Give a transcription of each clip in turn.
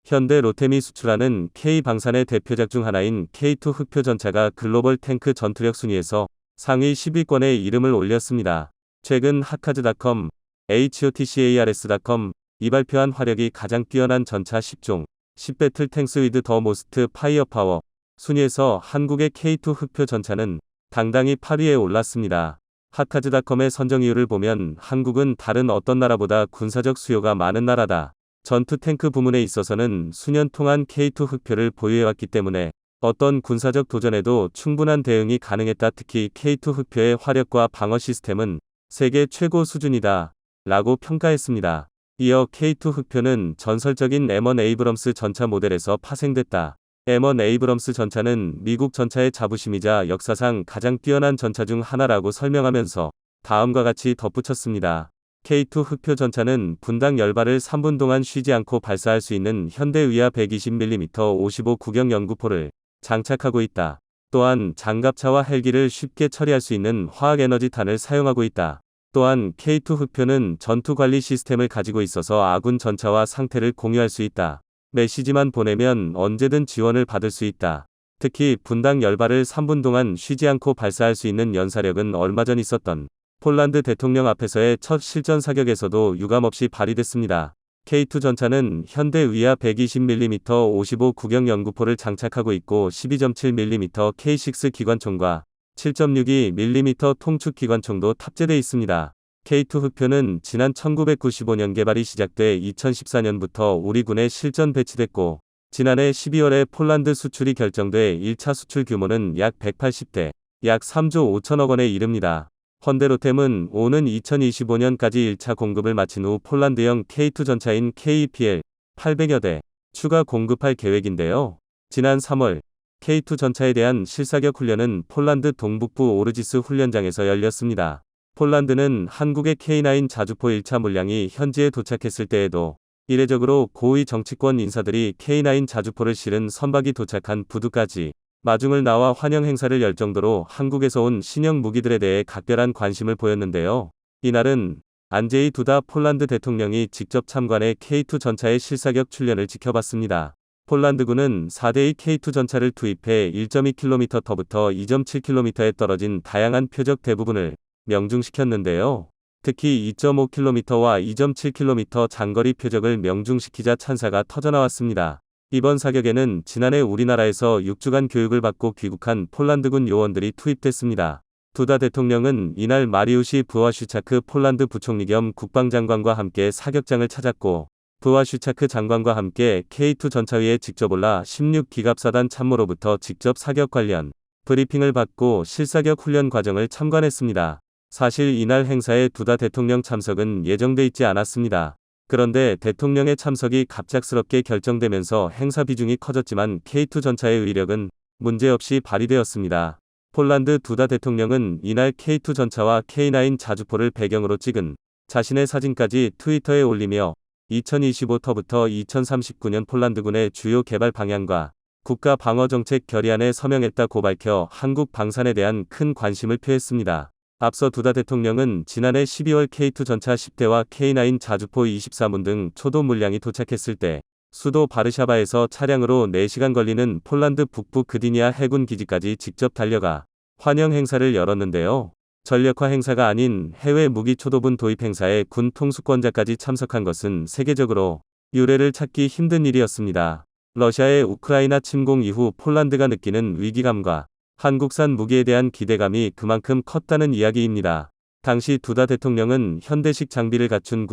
현대 로템이 수출하는 K방산의 대표작 중 하나인 K2 흑표 전차가 글로벌 탱크 전투력 순위에서 상위 10위권에 이름을 올렸습니다. 최근 하카즈닷컴, HOTCARS.com 이 발표한 화력이 가장 뛰어난 전차 10종, 10배틀 탱스 위드 더 모스트 파이어파워 순위에서 한국의 K2 흑표 전차는 당당히 8위에 올랐습니다. 하카즈닷컴의 선정 이유를 보면 한국은 다른 어떤 나라보다 군사적 수요가 많은 나라다. 전투 탱크 부문에 있어서는 수년 동안 K2 흑표를 보유해왔기 때문에 어떤 군사적 도전에도 충분한 대응이 가능했다. 특히 K2 흑표의 화력과 방어 시스템은 세계 최고 수준이다 라고 평가했습니다. 이어 K2 흑표는 전설적인 M1 에이브럼스 전차 모델에서 파생됐다. M1 에이브럼스 전차는 미국 전차의 자부심이자 역사상 가장 뛰어난 전차 중 하나라고 설명하면서 다음과 같이 덧붙였습니다. K2 흑표 전차는 분당 10발을 3분 동안 쉬지 않고 발사할 수 있는 현대 위아 120mm 55 구경 연구포를 장착하고 있다. 또한 장갑차와 헬기를 쉽게 처리할 수 있는 화학에너지탄을 사용하고 있다. 또한 K2 흑표는 전투관리 시스템을 가지고 있어서 아군 전차와 상태를 공유할 수 있다. 메시지만 보내면 언제든 지원을 받을 수 있다. 특히 분당 10발을 3분 동안 쉬지 않고 발사할 수 있는 연사력은 얼마 전 있었던 폴란드 대통령 앞에서의 첫 실전 사격에서도 유감없이 발휘됐습니다. K2 전차는 현대 위아 120mm 55 구경 연구포를 장착하고 있고 12.7mm K6 기관총과 7.62mm 통축 기관총도 탑재되어 있습니다. K2 흑표는 지난 1995년 개발이 시작돼 2014년부터 우리 군에 실전 배치됐고 지난해 12월에 폴란드 수출이 결정돼 1차 수출 규모는 약 180대, 약 3조 5천억 원에 이릅니다. 현대로템은 오는 2025년까지 1차 공급을 마친 후 폴란드형 K2 전차인 KPL 800여 대 추가 공급할 계획인데요. 지난 3월 K2 전차에 대한 실사격 훈련은 폴란드 동북부 오르지스 훈련장에서 열렸습니다. 폴란드는 한국의 K9 자주포 1차 물량이 현지에 도착했을 때에도 이례적으로 고위 정치권 인사들이 K9 자주포를 실은 선박이 도착한 부두까지 마중을 나와 환영 행사를 열 정도로 한국에서 온 신형 무기들에 대해 각별한 관심을 보였는데요. 이날은 안제이 두다 폴란드 대통령이 직접 참관해 K2 전차의 실사격 훈련을 지켜봤습니다. 폴란드군은 4대의 K2 전차를 투입해 1.2km부터 2.7km에 떨어진 다양한 표적 대부분을 명중시켰는데요. 특히 2.5km와 2.7km 장거리 표적을 명중시키자 찬사가 터져나왔습니다. 이번 사격에는 지난해 우리나라에서 6주간 교육을 받고 귀국한 폴란드군 요원들이 투입됐습니다. 두다 대통령은 이날 마리우시 브와슈차크 폴란드 부총리 겸 국방장관과 함께 사격장을 찾았고 브와슈차크 장관과 함께 K2 전차 위에 직접 올라 16기갑사단 참모로부터 직접 사격 관련 브리핑을 받고 실사격 훈련 과정을 참관했습니다. 사실 이날 행사에 두다 대통령 참석은 예정돼 있지 않았습니다. 그런데 대통령의 참석이 갑작스럽게 결정되면서 행사 비중이 커졌지만 K2 전차의 위력은 문제없이 발휘되었습니다. 폴란드 두다 대통령은 이날 K2 전차와 K9 자주포를 배경으로 찍은 자신의 사진까지 트위터에 올리며 2025터부터 2039년 폴란드군의 주요 개발 방향과 국가 방어 정책 결의안에 서명했다고 밝혀 한국 방산에 대한 큰 관심을 표했습니다. 앞서 두다 대통령은 지난해 12월 K2 전차 10대와 K9 자주포 24문 등 초도 물량이 도착했을 때 수도 바르샤바에서 차량으로 4시간 걸리는 폴란드 북부 그디니아 해군 기지까지 직접 달려가 환영 행사를 열었는데요. 전력화 행사가 아닌 해외 무기 초도분 도입 행사에 군 통수권자까지 참석한 것은 세계적으로 유례를 찾기 힘든 일이었습니다. 러시아의 우크라이나 침공 이후 폴란드가 느끼는 위기감과 한국산 무기에 대한 기대감이 그만큼 컸다는 이야기입니다. 당시 두다 대통령은 현대식 장비를 갖춘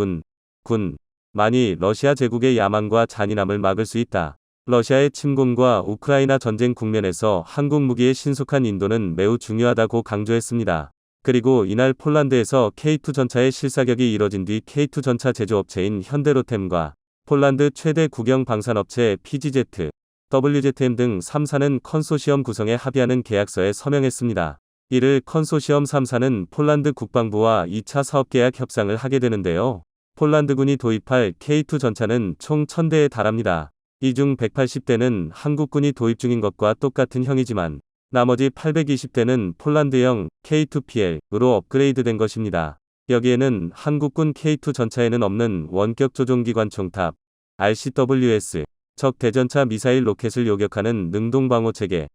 군만이 러시아 제국의 야망과 잔인함을 막을 수 있다. 러시아의 침공과 우크라이나 전쟁 국면에서 한국 무기의 신속한 인도는 매우 중요하다고 강조했습니다. 그리고 이날 폴란드에서 K2 전차의 실사격이 이뤄진 뒤 K2 전차 제조업체인 현대로템과 폴란드 최대 국영 방산업체 PGZ, WZM 등 3사는 컨소시엄 구성에 합의하는 계약서에 서명했습니다. 이를 컨소시엄 3사는 폴란드 국방부와 2차 사업계약 협상을 하게 되는데요. 폴란드군이 도입할 K2 전차는 총 1000대에 달합니다. 이 중 180대는 한국군이 도입 중인 것과 똑같은 형이지만 나머지 820대는 폴란드형 K2PL으로 업그레이드된 것입니다. 여기에는 한국군 K2 전차에는 없는 원격 조종기관 총탑, RCWS, 적 대전차 미사일 로켓을 요격하는 능동방어 체계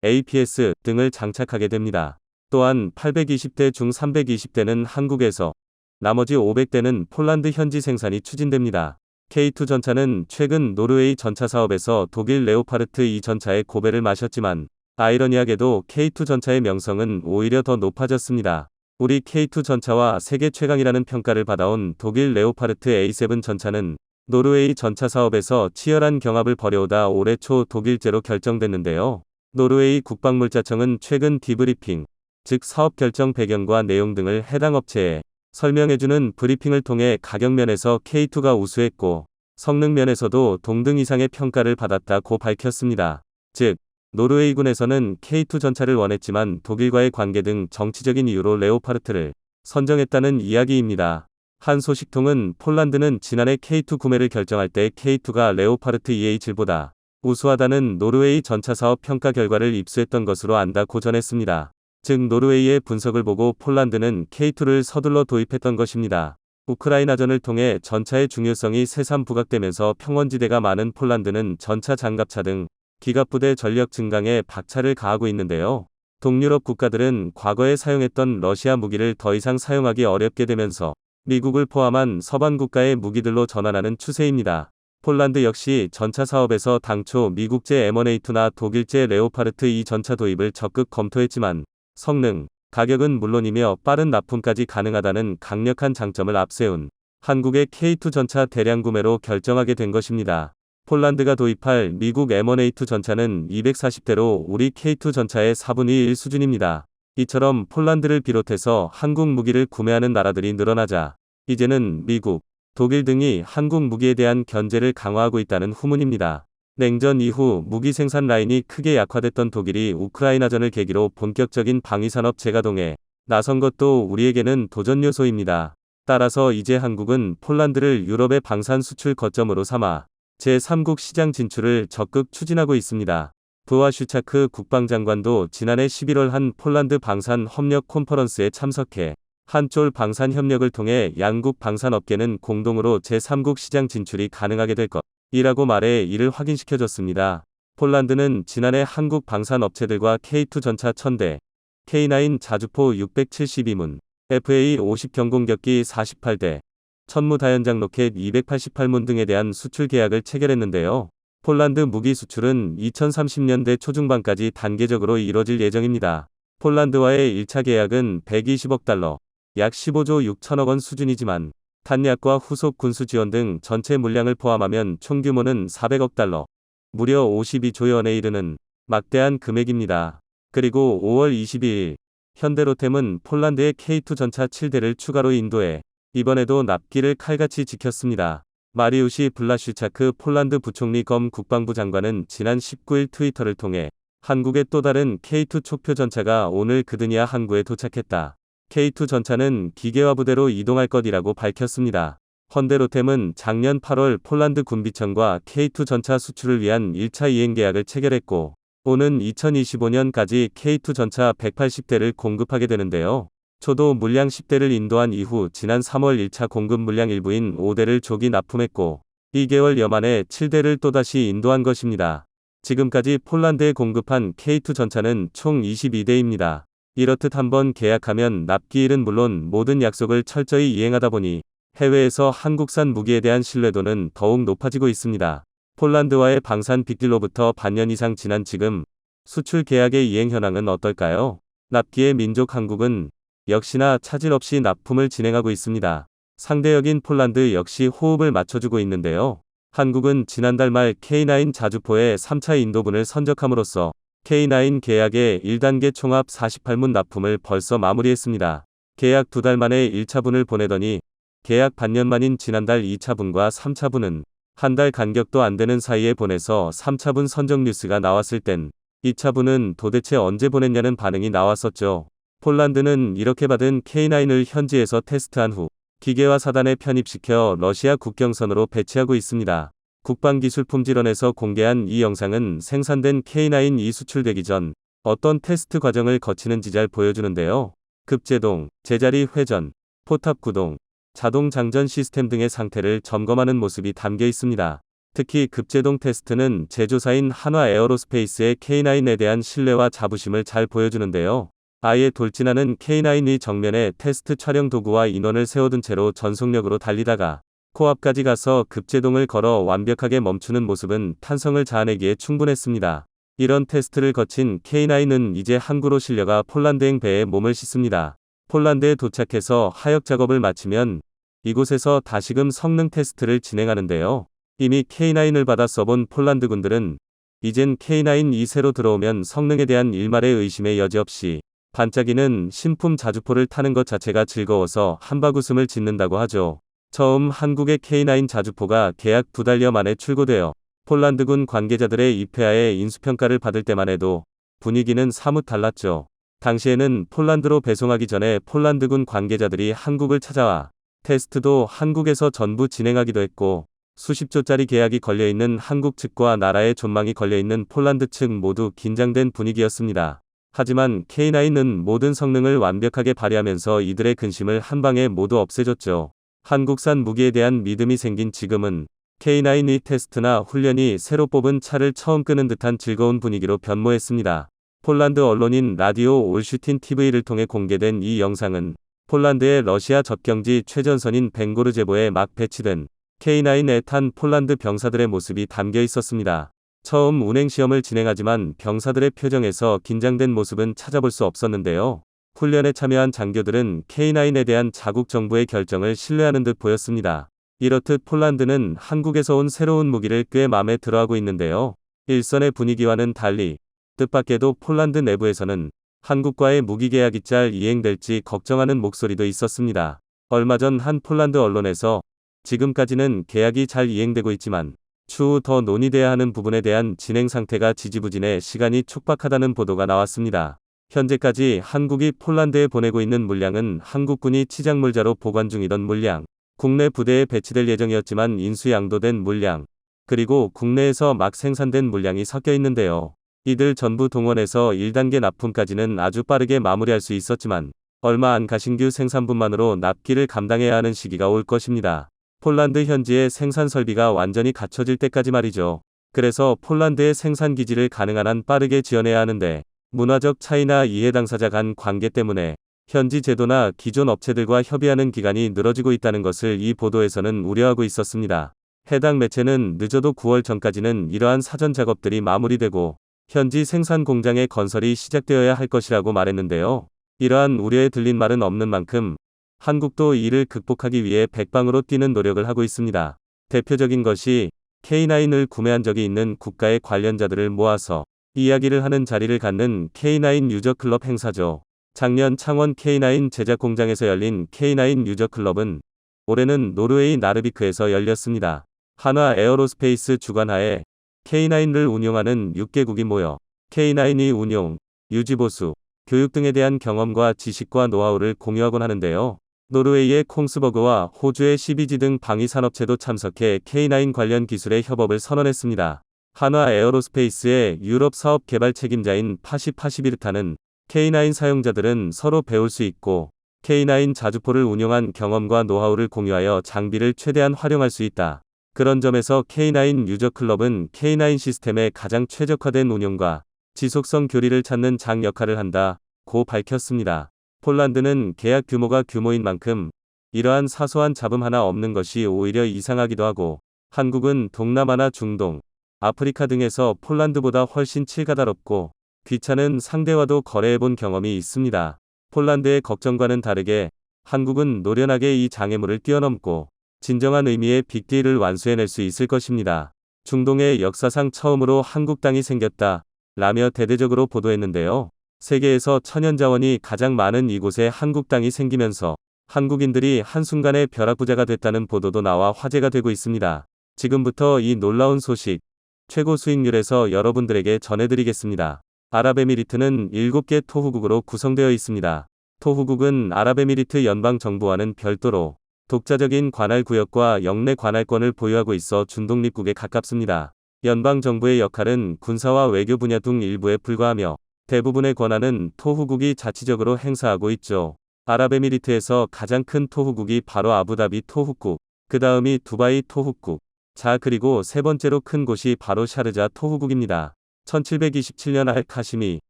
APS 등을 장착하게 됩니다. 또한 820대 중 320대는 한국에서, 나머지 500대는 폴란드 현지 생산이 추진됩니다. K2 전차는 최근 노르웨이 전차 사업에서 독일 레오파르트 2 전차의 고배를 마셨지만 아이러니하게도 K2 전차의 명성은 오히려 더 높아졌습니다. 우리 K2 전차와 세계 최강이라는 평가를 받아온 독일 레오파르트 A7 전차는 노르웨이 전차 사업에서 치열한 경합을 벌여오다 올해 초 독일제로 결정됐는데요. 노르웨이 국방물자청은 최근 디브리핑, 즉 사업 결정 배경과 내용 등을 해당 업체에 설명해주는 브리핑을 통해 가격 면에서 K2가 우수했고 성능 면에서도 동등 이상의 평가를 받았다고 밝혔습니다. 즉, 노르웨이군에서는 K2 전차를 원했지만 독일과의 관계 등 정치적인 이유로 레오파르트를 선정했다는 이야기입니다. 한 소식통은 폴란드는 지난해 K2 구매를 결정할 때 K2가 레오파르트 EH1보다 우수하다는 노르웨이 전차 사업 평가 결과를 입수했던 것으로 안다고 전했습니다. 즉 노르웨이의 분석을 보고 폴란드는 K2를 서둘러 도입했던 것입니다. 우크라이나전을 통해 전차의 중요성이 새삼 부각되면서 평원지대가 많은 폴란드는 전차 장갑차 등 기갑부대 전력 증강에 박차를 가하고 있는데요. 동유럽 국가들은 과거에 사용했던 러시아 무기를 더 이상 사용하기 어렵게 되면서 미국을 포함한 서방 국가의 무기들로 전환하는 추세입니다. 폴란드 역시 전차 사업에서 당초 미국제 M1A2나 독일제 레오파르트 2 전차 도입을 적극 검토했지만 성능, 가격은 물론이며 빠른 납품까지 가능하다는 강력한 장점을 앞세운 한국의 K2 전차 대량 구매로 결정하게 된 것입니다. 폴란드가 도입할 미국 M1A2 전차는 240대로 우리 K2 전차의 4분의 1 수준입니다. 이처럼 폴란드를 비롯해서 한국 무기를 구매하는 나라들이 늘어나자 이제는 미국, 독일 등이 한국 무기에 대한 견제를 강화하고 있다는 후문입니다. 냉전 이후 무기 생산 라인이 크게 약화됐던 독일이 우크라이나전을 계기로 본격적인 방위산업 재가동에 나선 것도 우리에게는 도전 요소입니다. 따라서 이제 한국은 폴란드를 유럽의 방산 수출 거점으로 삼아 제3국 시장 진출을 적극 추진하고 있습니다. 부하슈차크 국방장관도 지난해 11월 한 폴란드 방산 협력 컨퍼런스에 참석해 한쫄 방산 협력을 통해 양국 방산업계는 공동으로 제3국 시장 진출이 가능하게 될 것이라고 말해 이를 확인시켜줬습니다. 폴란드는 지난해 한국 방산업체들과 K2 전차 1000대, K9 자주포 672문, FA50 경공격기 48대, 천무다연장 로켓 288문 등에 대한 수출 계약을 체결했는데요. 폴란드 무기 수출은 2030년대 초중반까지 단계적으로 이뤄질 예정입니다. 폴란드와의 1차 계약은 120억 달러, 약 15조 6천억 원 수준이지만 탄약과 후속 군수 지원 등 전체 물량을 포함하면 총 규모는 400억 달러, 무려 52조 원에 이르는 막대한 금액입니다. 그리고 5월 22일 현대로템은 폴란드의 K2 전차 7대를 추가로 인도해 이번에도 납기를 칼같이 지켰습니다. 마리우시 블라슈차크 폴란드 부총리 겸 국방부 장관은 지난 19일 트위터를 통해 한국의 또 다른 K2 촉표 전차가 오늘 그드니아 항구에 도착했다. K2 전차는 기계화 부대로 이동할 것이라고 밝혔습니다. 현대로템은 작년 8월 폴란드 군비청과 K2 전차 수출을 위한 1차 이행 계약을 체결했고 오는 2025년까지 K2 전차 180대를 공급하게 되는데요. 초도 물량 10대를 인도한 이후 지난 3월 1차 공급 물량 일부인 5대를 조기 납품했고 2개월여 만에 7대를 또다시 인도한 것입니다. 지금까지 폴란드에 공급한 K2 전차는 총 22대입니다. 이렇듯 한번 계약하면 납기일은 물론 모든 약속을 철저히 이행하다 보니 해외에서 한국산 무기에 대한 신뢰도는 더욱 높아지고 있습니다. 폴란드와의 방산 빅딜로부터 반년 이상 지난 지금 수출 계약의 이행 현황은 어떨까요? 납기의 민족 한국은 역시나 차질 없이 납품을 진행하고 있습니다. 상대역인 폴란드 역시 호흡을 맞춰주고 있는데요. 한국은 지난달 말 K9 자주포의 3차 인도분을 선적함으로써 K9 계약의 1단계 총합 48문 납품을 벌써 마무리했습니다. 계약 2달 만에 1차분을 보내더니 계약 반년 만인 지난달 2차분과 3차분은 한 달 간격도 안 되는 사이에 보내서 3차분 선적 뉴스가 나왔을 땐 2차분은 도대체 언제 보냈냐는 반응이 나왔었죠. 폴란드는 이렇게 받은 K9을 현지에서 테스트한 후 기계화 사단에 편입시켜 러시아 국경선으로 배치하고 있습니다. 국방기술품질원에서 공개한 이 영상은 생산된 K9이 수출되기 전 어떤 테스트 과정을 거치는지 잘 보여주는데요. 급제동, 제자리 회전, 포탑 구동, 자동 장전 시스템 등의 상태를 점검하는 모습이 담겨 있습니다. 특히 급제동 테스트는 제조사인 한화 에어로스페이스의 K9에 대한 신뢰와 자부심을 잘 보여주는데요. 아예 돌진하는 K9이 정면에 테스트 촬영 도구와 인원을 세워둔 채로 전속력으로 달리다가 코앞까지 가서 급제동을 걸어 완벽하게 멈추는 모습은 탄성을 자아내기에 충분했습니다. 이런 테스트를 거친 K9은 이제 항구로 실려가 폴란드행 배에 몸을 싣습니다. 폴란드에 도착해서 하역 작업을 마치면 이곳에서 다시금 성능 테스트를 진행하는데요. 이미 K9을 받아 써본 폴란드 군들은 이젠 K9이 새로 들어오면 성능에 대한 일말의 의심의 여지 없이 반짝이는 신품 자주포를 타는 것 자체가 즐거워서 한바구음을 짓는다고 하죠. 처음 한국의 K9 자주포가 계약 2달여 만에 출고되어 폴란드군 관계자들의 입회하에 인수평가를 받을 때만 해도 분위기는 사뭇 달랐죠. 당시에는 폴란드로 배송하기 전에 폴란드군 관계자들이 한국을 찾아와 테스트도 한국에서 전부 진행하기도 했고 수십조짜리 계약이 걸려있는 한국 측과 나라의 존망이 걸려있는 폴란드 측 모두 긴장된 분위기였습니다. 하지만 K9은 모든 성능을 완벽하게 발휘하면서 이들의 근심을 한방에 모두 없애줬죠. 한국산 무기에 대한 믿음이 생긴 지금은 K9의 테스트나 훈련이 새로 뽑은 차를 처음 끄는 듯한 즐거운 분위기로 변모했습니다. 폴란드 언론인 라디오 올슈틴 TV를 통해 공개된 이 영상은 폴란드의 러시아 접경지 최전선인 벵고르제보에 막 배치된 K9에 탄 폴란드 병사들의 모습이 담겨 있었습니다. 처음 운행시험을 진행하지만 병사들의 표정에서 긴장된 모습은 찾아볼 수 없었는데요. 훈련에 참여한 장교들은 K9에 대한 자국 정부의 결정을 신뢰하는 듯 보였습니다. 이렇듯 폴란드는 한국에서 온 새로운 무기를 꽤 마음에 들어하고 있는데요. 일선의 분위기와는 달리 뜻밖에도 폴란드 내부에서는 한국과의 무기 계약이 잘 이행될지 걱정하는 목소리도 있었습니다. 얼마 전 한 폴란드 언론에서 지금까지는 계약이 잘 이행되고 있지만 추후 더 논의돼야 하는 부분에 대한 진행 상태가 지지부진해 시간이 촉박하다는 보도가 나왔습니다. 현재까지 한국이 폴란드에 보내고 있는 물량은 한국군이 치장물자로 보관 중이던 물량, 국내 부대에 배치될 예정이었지만 인수 양도된 물량, 그리고 국내에서 막 생산된 물량이 섞여 있는데요. 이들 전부 동원해서 1단계 납품까지는 아주 빠르게 마무리할 수 있었지만 얼마 안 가신규 생산분만으로 납기를 감당해야 하는 시기가 올 것입니다. 폴란드 현지의 생산 설비가 완전히 갖춰질 때까지 말이죠. 그래서 폴란드의 생산 기지를 가능한 한 빠르게 지어내야 하는데 문화적 차이나 이해 당사자 간 관계 때문에 현지 제도나 기존 업체들과 협의하는 기간이 늘어지고 있다는 것을 이 보도에서는 우려하고 있었습니다. 해당 매체는 늦어도 9월 전까지는 이러한 사전 작업들이 마무리되고 현지 생산 공장의 건설이 시작되어야 할 것이라고 말했는데요. 이러한 우려에 들린 말은 없는 만큼 한국도 이를 극복하기 위해 백방으로 뛰는 노력을 하고 있습니다. 대표적인 것이 K9을 구매한 적이 있는 국가의 관련자들을 모아서 이야기를 하는 자리를 갖는 K9 유저 클럽 행사죠. 작년 창원 K9 제작 공장에서 열린 K9 유저 클럽은 올해는 노르웨이 나르비크에서 열렸습니다. 한화 에어로스페이스 주관하에 K9을 운용하는 6개국이 모여 K9의 운용, 유지보수, 교육 등에 대한 경험과 지식과 노하우를 공유하곤 하는데요. 노르웨이의 콩스버그와 호주의 CBG 등 방위산업체도 참석해 K9 관련 기술의 협업을 선언했습니다. 한화 에어로스페이스의 유럽 사업 개발 책임자인 파시비르타는 K9 사용자들은 서로 배울 수 있고 K9 자주포를 운용한 경험과 노하우를 공유하여 장비를 최대한 활용할 수 있다. 그런 점에서 K9 유저 클럽은 K9 시스템의 가장 최적화된 운용과 지속성 교리를 찾는 장 역할을 한다고 밝혔습니다. 폴란드는 계약 규모가 규모인 만큼 이러한 사소한 잡음 하나 없는 것이 오히려 이상하기도 하고 한국은 동남아나 중동, 아프리카 등에서 폴란드보다 훨씬 칠가다롭고 귀찮은 상대와도 거래해본 경험이 있습니다. 폴란드의 걱정과는 다르게 한국은 노련하게 이 장애물을 뛰어넘고 진정한 의미의 빅딜을 완수해낼 수 있을 것입니다. 중동의 역사상 처음으로 한국 땅이 생겼다 라며 대대적으로 보도했는데요. 세계에서 천연자원이 가장 많은 이곳에 한국 땅이 생기면서 한국인들이 한순간에 벼락부자가 됐다는 보도도 나와 화제가 되고 있습니다. 지금부터 이 놀라운 소식, 최고 수익률에서 여러분들에게 전해드리겠습니다. 아랍에미리트는 7개 토후국으로 구성되어 있습니다. 토후국은 아랍에미리트 연방정부와는 별도로 독자적인 관할구역과 영내 관할권을 보유하고 있어 준독립국에 가깝습니다. 연방정부의 역할은 군사와 외교 분야 등 일부에 불과하며 대부분의 권한은 토후국이 자치적으로 행사하고 있죠. 아랍에미리트에서 가장 큰 토후국이 바로 아부다비 토후국, 그 다음이 두바이 토후국, 자, 그리고 세 번째로 큰 곳이 바로 샤르자 토후국입니다. 1727년 알 카시미,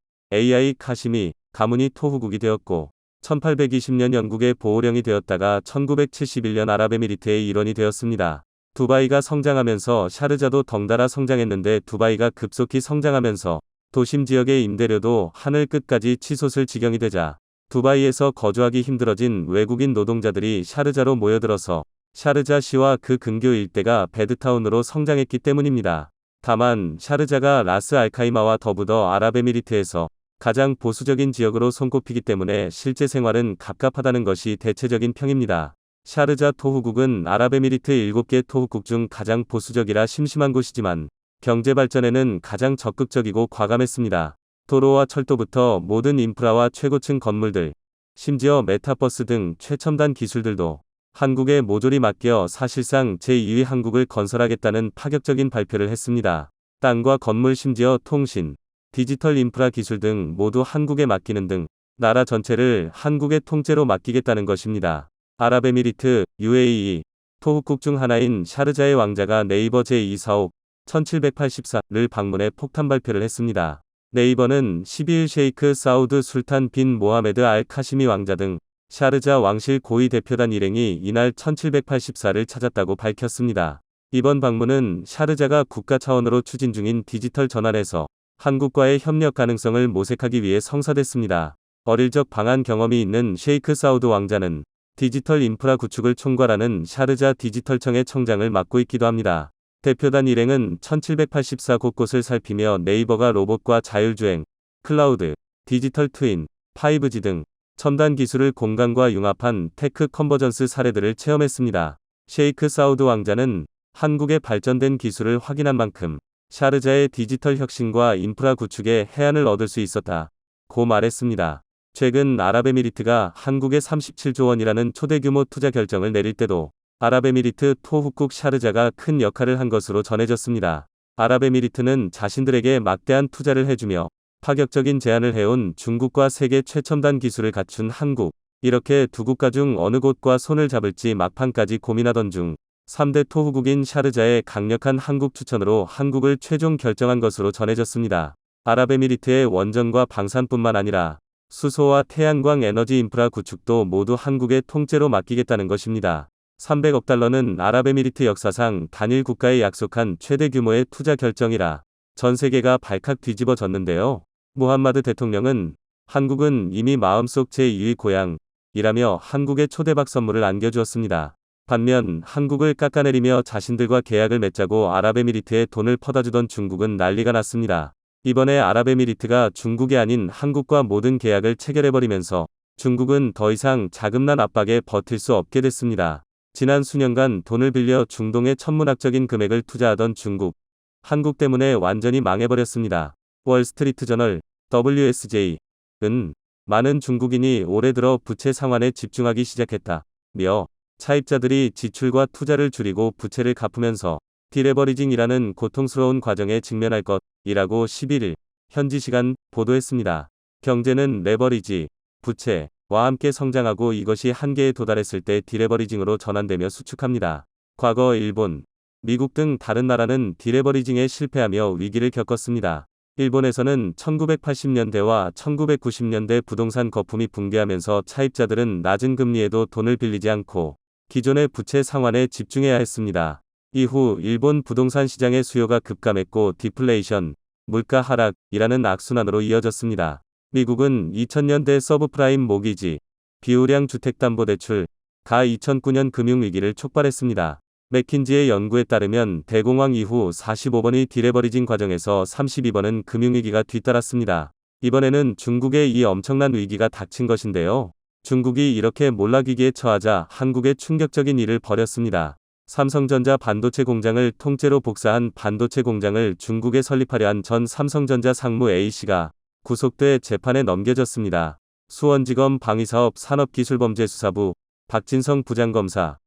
AI 카시미, 가문이 토후국이 되었고 1820년 영국의 보호령이 되었다가 1971년 아랍에미리트의 일원이 되었습니다. 두바이가 성장하면서 샤르자도 덩달아 성장했는데 두바이가 급속히 성장하면서 도심 지역의 임대료도 하늘 끝까지 치솟을 지경이 되자 두바이에서 거주하기 힘들어진 외국인 노동자들이 샤르자로 모여들어서 샤르자시와 그 근교 일대가 베드타운으로 성장했기 때문입니다. 다만 샤르자가 라스 알카이마와 더부더 아랍에미리트에서 가장 보수적인 지역으로 손꼽히기 때문에 실제 생활은 갑갑하다는 것이 대체적인 평입니다. 샤르자 토후국은 아랍에미리트 7개 토후국 중 가장 보수적이라 심심한 곳이지만 경제 발전에는 가장 적극적이고 과감했습니다. 도로와 철도부터 모든 인프라와 최고층 건물들, 심지어 메타버스 등 최첨단 기술들도 한국에 모조리 맡겨 사실상 제2의 한국을 건설하겠다는 파격적인 발표를 했습니다. 땅과 건물 심지어 통신, 디지털 인프라 기술 등 모두 한국에 맡기는 등 나라 전체를 한국의 통째로 맡기겠다는 것입니다. 아랍에미리트, UAE, 토후국 중 하나인 샤르자의 왕자가 네이버 제2사옥 1784를 방문해 폭탄 발표를 했습니다. 네이버는 12일 셰이크 사우드 술탄 빈 모하메드 알 카시미 왕자 등 샤르자 왕실 고위 대표단 일행이 이날 1784를 찾았다고 밝혔습니다. 이번 방문은 샤르자가 국가 차원으로 추진 중인 디지털 전환에서 한국과의 협력 가능성을 모색하기 위해 성사됐습니다. 어릴 적 방한 경험이 있는 셰이크 사우드 왕자는 디지털 인프라 구축을 총괄하는 샤르자 디지털청의 청장을 맡고 있기도 합니다. 대표단 일행은 1784 곳곳을 살피며 네이버가 로봇과 자율주행, 클라우드, 디지털 트윈, 5G 등 첨단 기술을 공간과 융합한 테크 컨버전스 사례들을 체험했습니다. 셰이크 사우드 왕자는 한국의 발전된 기술을 확인한 만큼 샤르자의 디지털 혁신과 인프라 구축에 해안을 얻을 수 있었다고 말했습니다. 최근 아랍에미리트가 한국에 37조 원이라는 초대규모 투자 결정을 내릴 때도 아랍에미리트 토후국 샤르자가 큰 역할을 한 것으로 전해졌습니다. 아랍에미리트는 자신들에게 막대한 투자를 해주며 파격적인 제안을 해온 중국과 세계 최첨단 기술을 갖춘 한국, 이렇게 두 국가 중 어느 곳과 손을 잡을지 막판까지 고민하던 중 3대 토후국인 샤르자의 강력한 한국 추천으로 한국을 최종 결정한 것으로 전해졌습니다. 아랍에미리트의 원전과 방산뿐만 아니라 수소와 태양광 에너지 인프라 구축도 모두 한국의 통째로 맡기겠다는 것입니다. 300억 달러는 아랍에미리트 역사상 단일 국가에 약속한 최대 규모의 투자 결정이라 전 세계가 발칵 뒤집어졌는데요. 무함마드 대통령은 한국은 이미 마음속 제2의 고향이라며 한국에 초대박 선물을 안겨주었습니다. 반면 한국을 깎아내리며 자신들과 계약을 맺자고 아랍에미리트에 돈을 퍼다주던 중국은 난리가 났습니다. 이번에 아랍에미리트가 중국이 아닌 한국과 모든 계약을 체결해버리면서 중국은 더 이상 자금난 압박에 버틸 수 없게 됐습니다. 지난 수년간 돈을 빌려 중동에 천문학적인 금액을 투자하던 중국, 한국 때문에 완전히 망해버렸습니다. 월스트리트저널 WSJ은 많은 중국인이 올해 들어 부채 상환에 집중하기 시작했다며 차입자들이 지출과 투자를 줄이고 부채를 갚으면서 디레버리징이라는 고통스러운 과정에 직면할 것이라고 11일 현지 시간 보도했습니다. 경제는 레버리지, 부채와 함께 성장하고 이것이 한계에 도달했을 때 디레버리징으로 전환되며 수축합니다. 과거 일본, 미국 등 다른 나라는 디레버리징에 실패하며 위기를 겪었습니다. 일본에서는 1980년대와 1990년대 부동산 거품이 붕괴하면서 차입자들은 낮은 금리에도 돈을 빌리지 않고 기존의 부채 상환에 집중해야 했습니다. 이후 일본 부동산 시장의 수요가 급감했고 디플레이션, 물가 하락이라는 악순환으로 이어졌습니다. 미국은 2000년대 서브프라임 모기지, 비우량 주택담보대출, 가 2009년 금융위기를 촉발했습니다. 맥킨지의 연구에 따르면 대공황 이후 45번의 디레버리징 과정에서 32번은 금융위기가 뒤따랐습니다. 이번에는 중국의 이 엄청난 위기가 닥친 것인데요. 중국이 이렇게 몰락위기에 처하자 한국에 충격적인 일을 벌였습니다. 삼성전자 반도체 공장을 통째로 복사한 반도체 공장을 중국에 설립하려 한 전 삼성전자 상무 A씨가 구속돼 재판에 넘겨졌습니다. 수원지검 방위사업 산업기술범죄수사부 박진성 부장검사는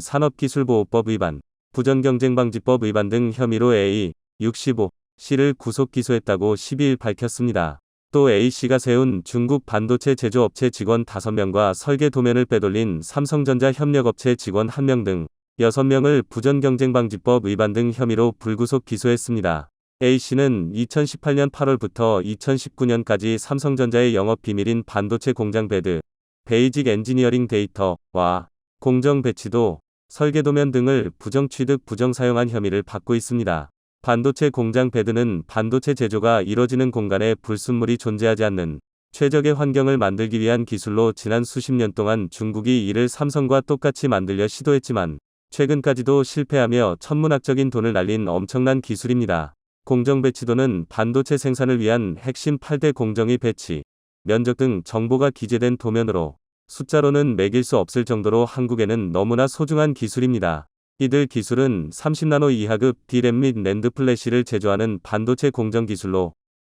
산업기술보호법 위반, 부정경쟁방지법 위반 등 혐의로 A, 65C를 구속 기소했다고 12일 밝혔습니다. 또 A씨가 세운 중국 반도체 제조업체 직원 5명과 설계 도면을 빼돌린 삼성전자 협력업체 직원 1명 등 6명을 부전경쟁방지법 위반 등 혐의로 불구속 기소했습니다. A씨는 2018년 8월부터 2019년까지 삼성전자의 영업 비밀인 반도체 공장 배드, 베이직 엔지니어링 데이터와 공정 배치도, 설계도면 등을 부정 취득 부정 사용한 혐의를 받고 있습니다. 반도체 공장 배드는 반도체 제조가 이뤄지는 공간에 불순물이 존재하지 않는 최적의 환경을 만들기 위한 기술로 지난 수십 년 동안 중국이 이를 삼성과 똑같이 만들려 시도했지만 최근까지도 실패하며 천문학적인 돈을 날린 엄청난 기술입니다. 공정 배치도는 반도체 생산을 위한 핵심 8대 공정의 배치, 면적 등 정보가 기재된 도면으로 숫자로는 매길 수 없을 정도로 한국에는 너무나 소중한 기술입니다. 이들 기술은 30나노 이하급 D램 및 낸드 플래시를 제조하는 반도체 공정 기술로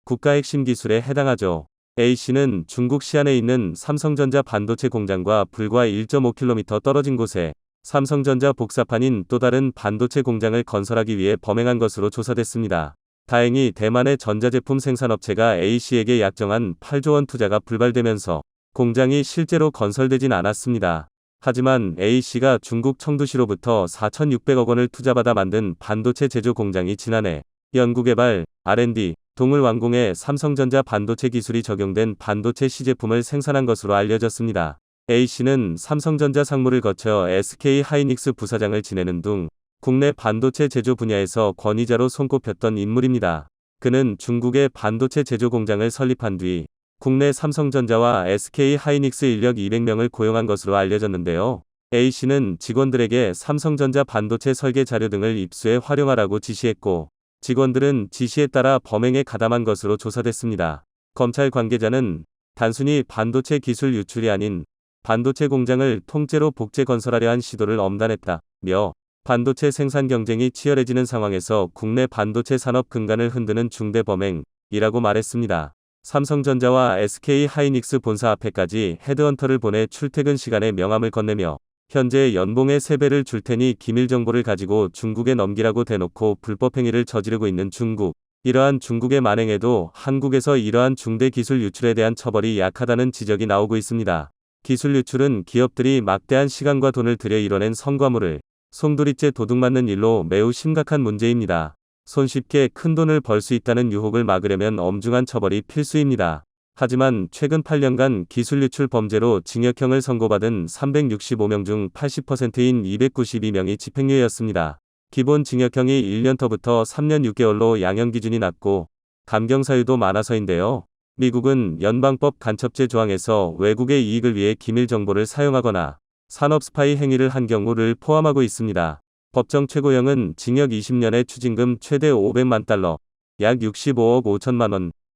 국가 핵심 기술에 해당하죠. A씨는 중국 시안에 있는 삼성전자 반도체 공장과 불과 1.5km 떨어진 곳에 삼성전자 복사판인 또 다른 반도체 공장을 건설하기 위해 범행한 것으로 조사됐습니다. 다행히 대만의 전자제품 생산업체가 A씨에게 약정한 8조 원 투자가 불발되면서 공장이 실제로 건설되진 않았습니다. 하지만 A씨가 중국 청두시로부터 4,600억 원을 투자받아 만든 반도체 제조 공장이 지난해 연구개발, R&D, 동을 완공해 삼성전자 반도체 기술이 적용된 반도체 시제품을 생산한 것으로 알려졌습니다. A씨는 삼성전자 상무를 거쳐 SK 하이닉스 부사장을 지내는 등 국내 반도체 제조 분야에서 권위자로 손꼽혔던 인물입니다. 그는 중국의 반도체 제조 공장을 설립한 뒤 국내 삼성전자와 SK 하이닉스 인력 200명을 고용한 것으로 알려졌는데요. A씨는 직원들에게 삼성전자 반도체 설계 자료 등을 입수해 활용하라고 지시했고 직원들은 지시에 따라 범행에 가담한 것으로 조사됐습니다. 검찰 관계자는 단순히 반도체 기술 유출이 아닌 반도체 공장을 통째로 복제 건설하려 한 시도를 엄단했다며 반도체 생산 경쟁이 치열해지는 상황에서 국내 반도체 산업 근간을 흔드는 중대 범행이라고 말했습니다. 삼성전자와 SK 하이닉스 본사 앞에까지 헤드헌터를 보내 출퇴근 시간에 명함을 건네며 현재 연봉의 3배를 줄 테니 기밀 정보를 가지고 중국에 넘기라고 대놓고 불법 행위를 저지르고 있는 중국. 이러한 중국의 만행에도 한국에서 이러한 중대 기술 유출에 대한 처벌이 약하다는 지적이 나오고 있습니다. 기술 유출은 기업들이 막대한 시간과 돈을 들여 이뤄낸 성과물을 송두리째 도둑맞는 일로 매우 심각한 문제입니다. 손쉽게 큰 돈을 벌 수 있다는 유혹을 막으려면 엄중한 처벌이 필수입니다. 하지만 최근 8년간 기술 유출 범죄로 징역형을 선고받은 365명 중 80%인 292명이 집행유예였습니다. 기본 징역형이 1년터부터 3년 6개월로 양형 기준이 낮고 감경 사유도 많아서인데요. 미국은 연방법 간첩죄 조항에서 외국의 이익을 위해 기밀 정보를 사용하거나 산업 스파이 행위를 한 경우를 포함하고 있습니다. 법정 최고형은 징역 20년에 추징금 최대 500만 달러, 약 65억 5천만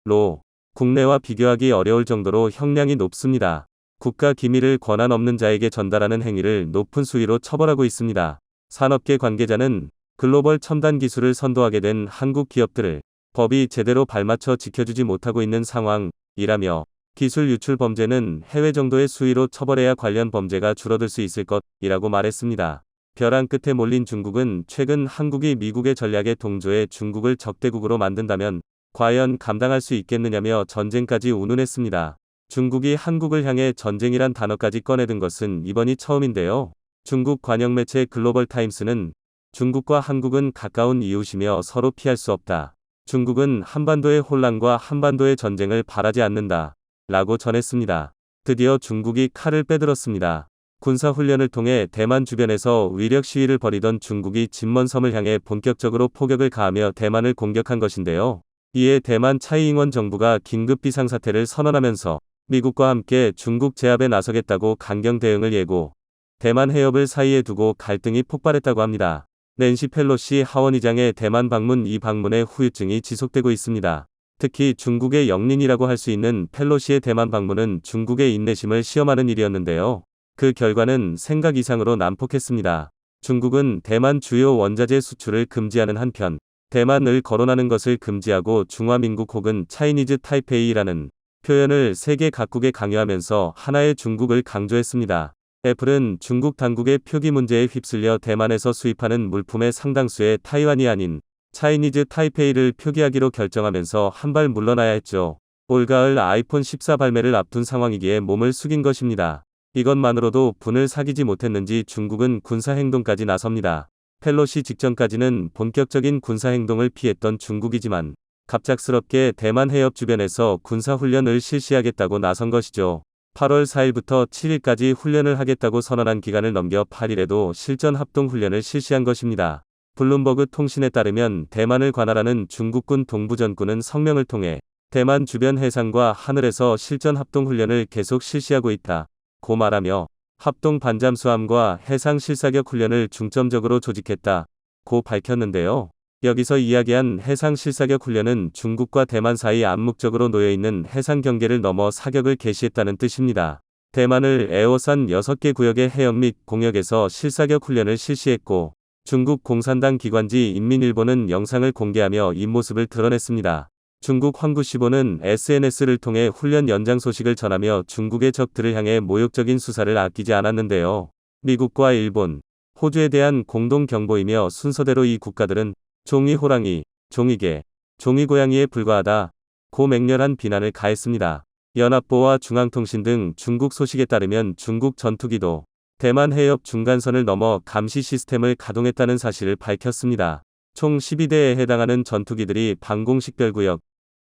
원로 국내와 비교하기 어려울 정도로 형량이 높습니다. 국가 기밀을 권한 없는 자에게 전달하는 행위를 높은 수위로 처벌하고 있습니다. 산업계 관계자는 글로벌 첨단 기술을 선도하게 된 한국 기업들을 법이 제대로 발맞춰 지켜주지 못하고 있는 상황이라며 기술 유출 범죄는 해외 정도의 수위로 처벌해야 관련 범죄가 줄어들 수 있을 것이라고 말했습니다. 벼랑 끝에 몰린 중국은 최근 한국이 미국의 전략에 동조해 중국을 적대국으로 만든다면 과연 감당할 수 있겠느냐며 전쟁까지 운운했습니다. 중국이 한국을 향해 전쟁이란 단어까지 꺼내든 것은 이번이 처음인데요. 중국 관영 매체 글로벌 타임스는 중국과 한국은 가까운 이웃이며 서로 피할 수 없다. 중국은 한반도의 혼란과 한반도의 전쟁을 바라지 않는다. 라고 전했습니다. 드디어 중국이 칼을 빼들었습니다. 군사훈련을 통해 대만 주변에서 위력 시위를 벌이던 중국이 진먼섬을 향해 본격적으로 포격을 가하며 대만을 공격한 것인데요. 이에 대만 차이잉원 정부가 긴급 비상사태를 선언하면서 미국과 함께 중국 제압에 나서겠다고 강경 대응을 예고, 대만 해협을 사이에 두고 갈등이 폭발했다고 합니다. 낸시 펠로시 하원의장의 대만 방문, 이 방문의 후유증이 지속되고 있습니다. 특히 중국의 영린이라고 할 수 있는 펠로시의 대만 방문은 중국의 인내심을 시험하는 일이었는데요. 그 결과는 생각 이상으로 난폭했습니다. 중국은 대만 주요 원자재 수출을 금지하는 한편 대만을 거론하는 것을 금지하고 중화민국 혹은 차이니즈 타이페이라는 표현을 세계 각국에 강요하면서 하나의 중국을 강조했습니다. 애플은 중국 당국의 표기 문제에 휩쓸려 대만에서 수입하는 물품의 상당수에 타이완이 아닌 차이니즈 타이페이를 표기하기로 결정하면서 한 발 물러나야 했죠. 올가을 아이폰 14 발매를 앞둔 상황이기에 몸을 숙인 것입니다. 이것만으로도 분을 사귀지 못했는지 중국은 군사행동까지 나섭니다. 펠로시 직전까지는 본격적인 군사행동을 피했던 중국이지만 갑작스럽게 대만 해협 주변에서 군사훈련을 실시하겠다고 나선 것이죠. 8월 4일부터 7일까지 훈련을 하겠다고 선언한 기간을 넘겨 8일에도 실전 합동훈련을 실시한 것입니다. 블룸버그 통신에 따르면 대만을 관할하는 중국군 동부전군은 성명을 통해 대만 주변 해상과 하늘에서 실전 합동훈련을 계속 실시하고 있다 고 말하며 합동 반잠수함과 해상 실사격 훈련을 중점적으로 조직했다 고 밝혔는데요. 여기서 이야기한 해상 실사격 훈련은 중국과 대만 사이 암묵적으로 놓여있는 해상 경계를 넘어 사격을 개시했다는 뜻입니다. 대만을 에워싼 6개 구역의 해역 및 공역에서 실사격 훈련을 실시했고 중국 공산당 기관지 인민일보는 영상을 공개하며 이 모습을 드러냈습니다. 중국 황구시보는 SNS를 통해 훈련 연장 소식을 전하며 중국의 적들을 향해 모욕적인 수사를 아끼지 않았는데요. 미국과 일본, 호주에 대한 공동 경보이며 순서대로 이 국가들은 종이호랑이, 종이개, 종이고양이에 불과하다 고 맹렬한 비난을 가했습니다. 연합보와 중앙통신 등 중국 소식에 따르면 중국 전투기도 대만 해협 중간선을 넘어 감시 시스템을 가동했다는 사실을 밝혔습니다. 총 12대에 해당하는 전투기들이 방공식별구역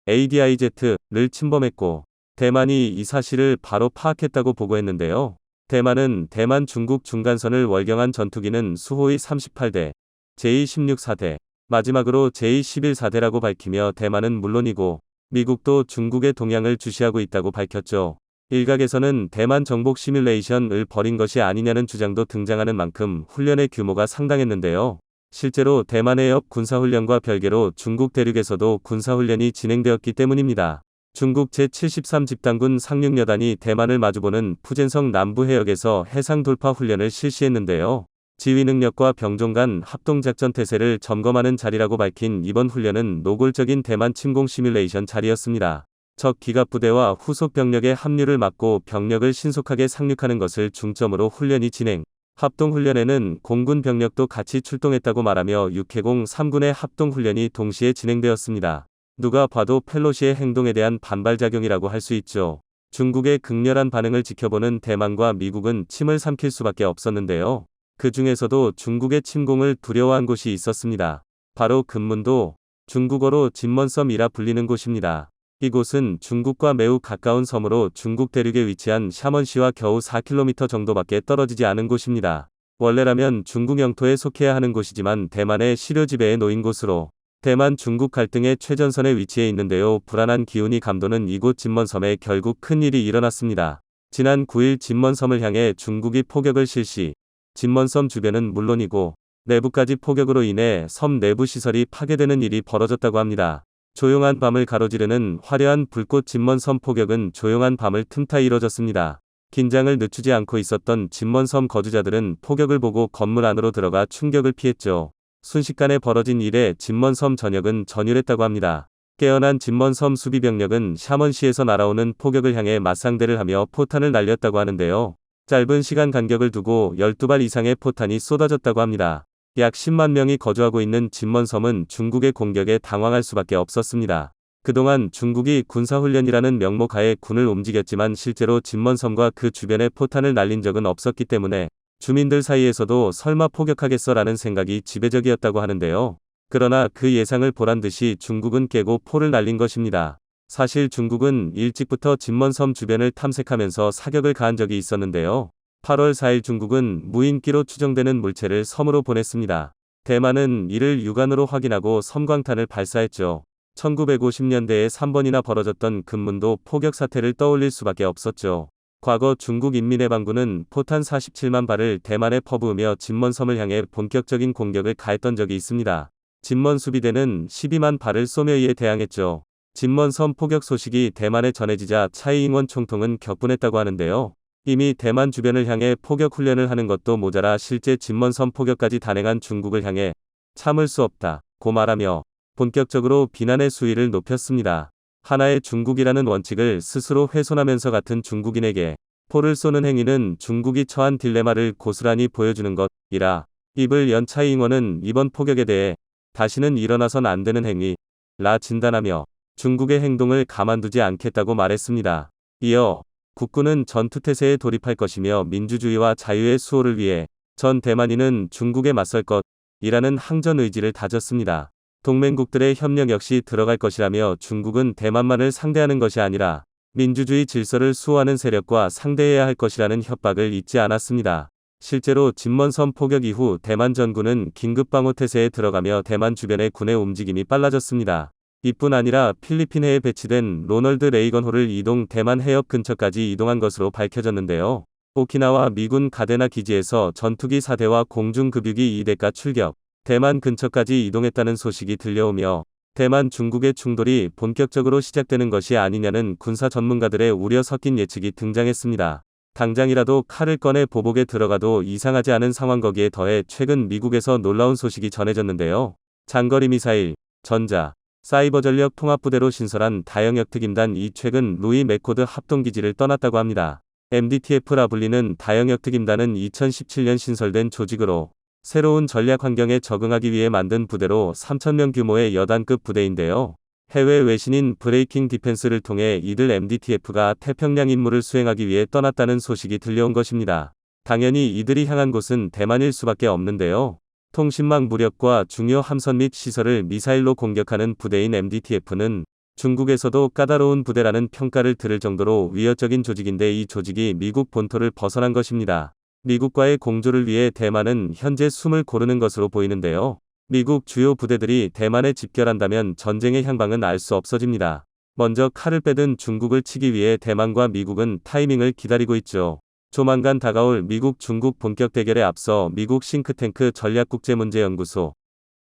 ADIZ를 침범했고 대만이 이 사실을 바로 파악했다고 보고했는데요. 대만은 대만 중국 중간선을 월경한 전투기는 수호의 38대, 제216사대, 마지막으로 제211사대라고 밝히며 대만은 물론이고 미국도 중국의 동향을 주시하고 있다고 밝혔죠. 일각에서는 대만 정복 시뮬레이션을 벌인 것이 아니냐는 주장도 등장하는 만큼 훈련의 규모가 상당했는데요. 실제로 대만 해협 군사훈련과 별개로 중국 대륙에서도 군사훈련이 진행되었기 때문입니다. 중국 제73집단군 상륙여단이 대만을 마주보는 푸젠성 남부 해역에서 해상 돌파 훈련을 실시했는데요. 지휘 능력과 병종 간 합동작전 태세를 점검하는 자리라고 밝힌 이번 훈련은 노골적인 대만 침공 시뮬레이션 자리였습니다. 적 기갑부대와 후속 병력의 합류를 막고 병력을 신속하게 상륙하는 것을 중점으로 훈련이 진행. 합동훈련에는 공군 병력도 같이 출동했다고 말하며 육해공 3군의 합동훈련이 동시에 진행되었습니다. 누가 봐도 펠로시의 행동에 대한 반발작용이라고 할 수 있죠. 중국의 극렬한 반응을 지켜보는 대만과 미국은 침을 삼킬 수밖에 없었는데요. 그 중에서도 중국의 침공을 두려워한 곳이 있었습니다. 바로 금문도, 중국어로 진먼섬이라 불리는 곳입니다. 이곳은 중국과 매우 가까운 섬으로 중국 대륙에 위치한 샤먼시와 겨우 4km 정도밖에 떨어지지 않은 곳입니다. 원래라면 중국 영토에 속해야 하는 곳이지만 대만의 실효 지배에 놓인 곳으로 대만 중국 갈등의 최전선에 위치해 있는데요. 불안한 기운이 감도는 이곳 진먼섬에 결국 큰일이 일어났습니다. 지난 9일 진먼섬을 향해 중국이 포격을 실시, 진먼섬 주변은 물론이고 내부까지 포격으로 인해 섬 내부 시설이 파괴되는 일이 벌어졌다고 합니다. 조용한 밤을 가로지르는 화려한 불꽃 진먼섬 포격은 조용한 밤을 틈타 이뤄졌습니다. 긴장을 늦추지 않고 있었던 진먼섬 거주자들은 포격을 보고 건물 안으로 들어가 충격을 피했죠. 순식간에 벌어진 일에 진먼섬 전역은 전율했다고 합니다. 깨어난 진먼섬 수비병력은 샤먼시에서 날아오는 포격을 향해 맞상대를 하며 포탄을 날렸다고 하는데요. 짧은 시간 간격을 두고 12발 이상의 포탄이 쏟아졌다고 합니다. 약 10만 명이 거주하고 있는 진먼섬은 중국의 공격에 당황할 수밖에 없었습니다. 그동안 중국이 군사훈련이라는 명목 하에 군을 움직였지만 실제로 진먼섬과 그 주변에 포탄을 날린 적은 없었기 때문에 주민들 사이에서도 설마 포격하겠어라는 생각이 지배적이었다고 하는데요. 그러나 그 예상을 보란듯이 중국은 깨고 포를 날린 것입니다. 사실 중국은 일찍부터 진먼섬 주변을 탐색하면서 사격을 가한 적이 있었는데요. 8월 4일 중국은 무인기로 추정되는 물체를 섬으로 보냈습니다. 대만은 이를 육안으로 확인하고 섬광탄을 발사했죠. 1950년대에 3번이나 벌어졌던 금문도 포격 사태를 떠올릴 수밖에 없었죠. 과거 중국 인민해방군은 포탄 47만 발을 대만에 퍼부으며 진먼섬을 향해 본격적인 공격을 가했던 적이 있습니다. 진먼 수비대는 12만 발을 쏘며 이에 대항했죠. 진먼섬 포격 소식이 대만에 전해지자 차이 잉원 총통은 격분했다고 하는데요. 이미 대만 주변을 향해 포격 훈련을 하는 것도 모자라 실제 진먼섬 포격까지 단행한 중국을 향해 참을 수 없다 고 말하며 본격적으로 비난의 수위를 높였습니다. 하나의 중국이라는 원칙을 스스로 훼손하면서 같은 중국인에게 포를 쏘는 행위는 중국이 처한 딜레마를 고스란히 보여주는 것이라 입을 연 차이 잉원은 이번 포격에 대해 다시는 일어나선 안 되는 행위라 진단하며 중국의 행동을 가만두지 않겠다고 말했습니다. 이어 국군은 전투태세에 돌입할 것이며 민주주의와 자유의 수호를 위해 전 대만인은 중국에 맞설 것이라는 항전 의지를 다졌습니다. 동맹국들의 협력 역시 들어갈 것이라며 중국은 대만만을 상대하는 것이 아니라 민주주의 질서를 수호하는 세력과 상대해야 할 것이라는 협박을 잊지 않았습니다. 실제로 진먼섬 포격 이후 대만 전군은 긴급방어태세에 들어가며 대만 주변의 군의 움직임이 빨라졌습니다. 이뿐 아니라 필리핀해에 배치된 로널드 레이건호를 이동 대만 해협 근처까지 이동한 것으로 밝혀졌는데요. 오키나와 미군 가데나 기지에서 전투기 4대와 공중급유기 2대가 출격, 대만 근처까지 이동했다는 소식이 들려오며 대만 중국의 충돌이 본격적으로 시작되는 것이 아니냐는 군사 전문가들의 우려 섞인 예측이 등장했습니다. 당장이라도 칼을 꺼내 보복에 들어가도 이상하지 않은 상황 거기에 더해 최근 미국에서 놀라운 소식이 전해졌는데요. 장거리 미사일, 전자, 사이버 전력 통합부대로 신설한 다영역 특임단 이 최근 루이 맥코드 합동기지를 떠났다고 합니다. MDTF라 불리는 다영역 특임단은 2017년 신설된 조직으로 새로운 전략 환경에 적응하기 위해 만든 부대로 3,000명 규모의 여단급 부대인데요. 해외 외신인 브레이킹 디펜스를 통해 이들 MDTF가 태평양 임무를 수행하기 위해 떠났다는 소식이 들려온 것입니다. 당연히 이들이 향한 곳은 대만일 수밖에 없는데요. 통신망 무력과 중요 함선 및 시설을 미사일로 공격하는 부대인 MDTF는 중국에서도 까다로운 부대라는 평가를 들을 정도로 위협적인 조직인데 이 조직이 미국 본토를 벗어난 것입니다. 미국과의 공조를 위해 대만은 현재 숨을 고르는 것으로 보이는데요. 미국 주요 부대들이 대만에 집결한다면 전쟁의 향방은 알 수 없어집니다. 먼저 칼을 빼든 중국을 치기 위해 대만과 미국은 타이밍을 기다리고 있죠. 조만간 다가올 미국-중국 본격 대결에 앞서 미국 싱크탱크 전략국제문제연구소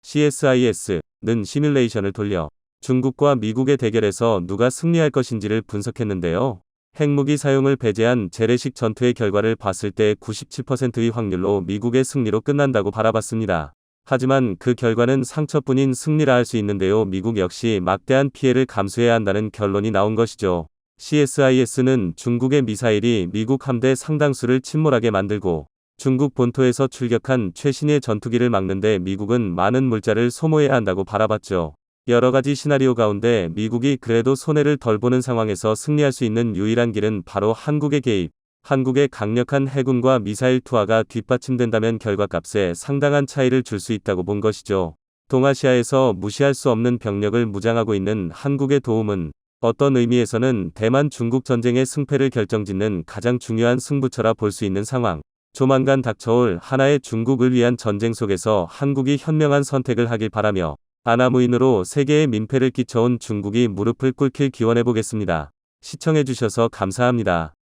CSIS는 시뮬레이션을 돌려 중국과 미국의 대결에서 누가 승리할 것인지를 분석했는데요. 핵무기 사용을 배제한 재래식 전투의 결과를 봤을 때 97%의 확률로 미국의 승리로 끝난다고 바라봤습니다. 하지만 그 결과는 상처뿐인 승리라 할 수 있는데요. 미국 역시 막대한 피해를 감수해야 한다는 결론이 나온 것이죠. CSIS는 중국의 미사일이 미국 함대 상당수를 침몰하게 만들고 중국 본토에서 출격한 최신의 전투기를 막는데 미국은 많은 물자를 소모해야 한다고 바라봤죠. 여러 가지 시나리오 가운데 미국이 그래도 손해를 덜 보는 상황에서 승리할 수 있는 유일한 길은 바로 한국의 개입, 한국의 강력한 해군과 미사일 투하가 뒷받침된다면 결과값에 상당한 차이를 줄 수 있다고 본 것이죠. 동아시아에서 무시할 수 없는 병력을 무장하고 있는 한국의 도움은 어떤 의미에서는 대만 중국 전쟁의 승패를 결정짓는 가장 중요한 승부처라 볼 수 있는 상황. 조만간 닥쳐올 하나의 중국을 위한 전쟁 속에서 한국이 현명한 선택을 하길 바라며 아나무인으로 세계에 민폐를 끼쳐온 중국이 무릎을 꿇길 기원해보겠습니다. 시청해주셔서 감사합니다.